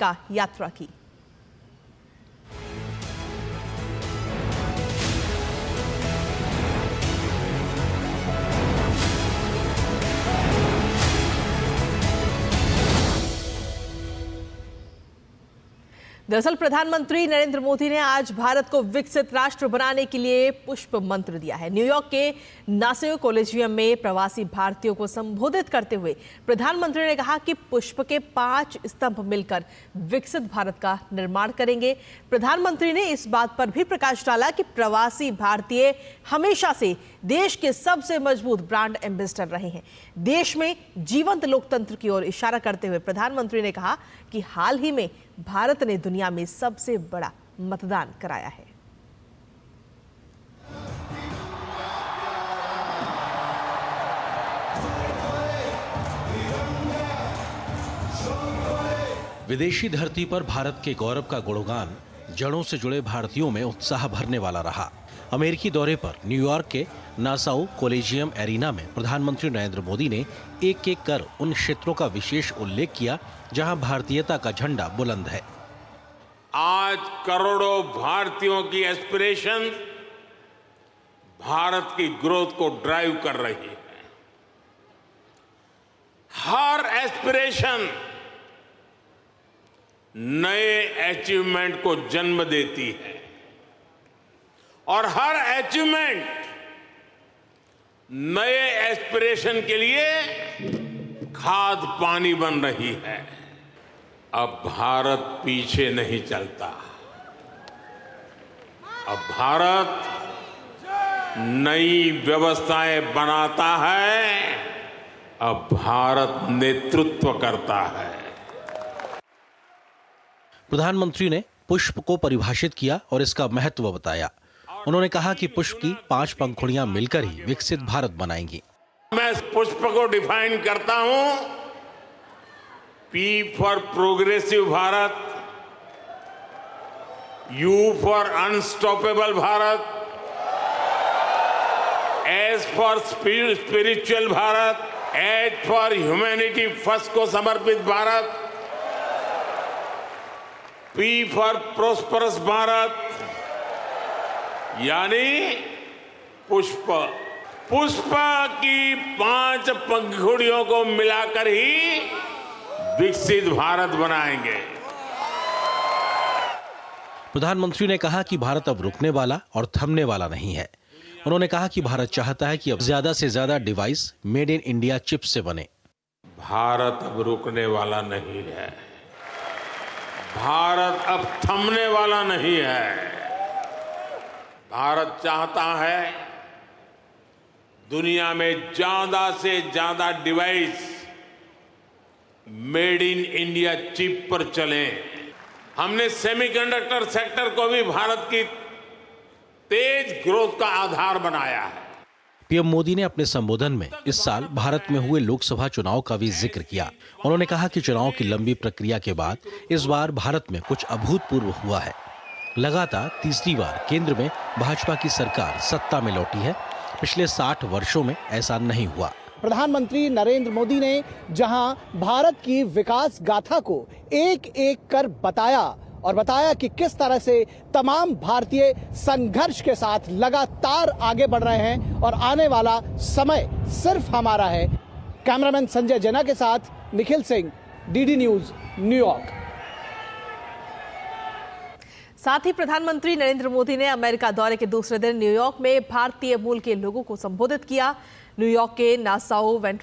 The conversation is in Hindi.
अमेरिका यात्रा की। दरअसल प्रधानमंत्री नरेंद्र मोदी ने आज भारत को विकसित राष्ट्र बनाने के लिए पुष्प मंत्र दिया है। न्यूयॉर्क के नासाउ कॉलेजियम में प्रवासी भारतीयों को संबोधित करते हुए प्रधानमंत्री ने कहा कि पुष्प के 5 स्तंभ मिलकर विकसित भारत का निर्माण करेंगे। प्रधानमंत्री ने इस बात पर भी प्रकाश डाला कि प्रवासी भारतीय हमेशा से देश के सबसे मजबूत ब्रांड एम्बेसडर रहे हैं। देश में जीवंत लोकतंत्र की ओर इशारा करते हुए प्रधानमंत्री ने कहा कि हाल ही में भारत ने दुनिया में सबसे बड़ा मतदान कराया है। विदेशी धरती पर भारत के गौरव का गुणगान जड़ों से जुड़े भारतीयों में उत्साह भरने वाला रहा। अमेरिकी दौरे पर न्यूयॉर्क के नासाउ कॉलेजियम एरिना में प्रधानमंत्री नरेंद्र मोदी ने एक एक कर उन क्षेत्रों का विशेष उल्लेख किया जहां भारतीयता का झंडा बुलंद है। आज करोड़ों भारतीयों की एस्पिरेशन भारत की ग्रोथ को ड्राइव कर रही है। हर एस्पिरेशन नए अचीवमेंट को जन्म देती है और हर अचीवमेंट नए एस्पिरेशन के लिए खाद पानी बन रही है। अब भारत पीछे नहीं चलता। अब भारत नई व्यवस्थाएं बनाता है। अब भारत नेतृत्व करता है। प्रधानमंत्री ने पुष्प को परिभाषित किया और इसका महत्व बताया। उन्होंने कहा कि पुष्प की 5 पंखुड़ियां मिलकर ही विकसित भारत बनाएंगी। मैं इस पुष्प को डिफाइन करता हूं। P for progressive Bharat, U for unstoppable Bharat, S for spiritual Bharat, H for humanity first को समर्पित Bharat, P for prosperous Bharat, यानी पुष्प की 5 पंखुड़ियों को मिलाकर ही विकसित भारत बनाएंगे। प्रधानमंत्री ने कहा कि भारत अब रुकने वाला और थमने वाला नहीं है। उन्होंने कहा कि भारत चाहता है कि अब ज्यादा से ज्यादा device made in India chip से बने। भारत अब रुकने वाला नहीं है। भारत अब थमने वाला नहीं है। भारत चाहता है दुनिया में ज्यादा से ज्यादा device made in India chip पर चले। हमने सेमीकंडक्टर सेक्टर को भी भारत की तेज ग्रोथ का आधार बनाया है। पीएम मोदी ने अपने संबोधन में इस साल भारत में हुए लोकसभा चुनाव का भी जिक्र किया। उन्होंने कहा कि चुनाव की लंबी प्रक्रिया के बाद इस बार भारत में कुछ अभूतपूर्व हुआ है। लगातार तीसरी बार केंद्र में भाजपा की सरकार सत्ता में लौटी है। पिछले 60 वर्षों में ऐसा नहीं हुआ। प्रधानमंत्री नरेंद्र मोदी ने जहां भारत की विकास गाथा को एक एक कर बताया कि किस तरह से तमाम भारतीय संघर्ष के साथ लगातार आगे बढ़ रहे हैं और आने वाला समय सिर्फ हमारा है। कैमरामैन संजय जना के साथ Nikhil Singh, DD news, New York. साथ ही प्रधानमंत्री नरेंद्र मोदी ने अमेरिका दौरे के दूसरे दिन न्यूयॉर्क में भारतीय मूल के लोगों को संबोधित किया। न्यूयॉर्क के नासाउ वेंट्रल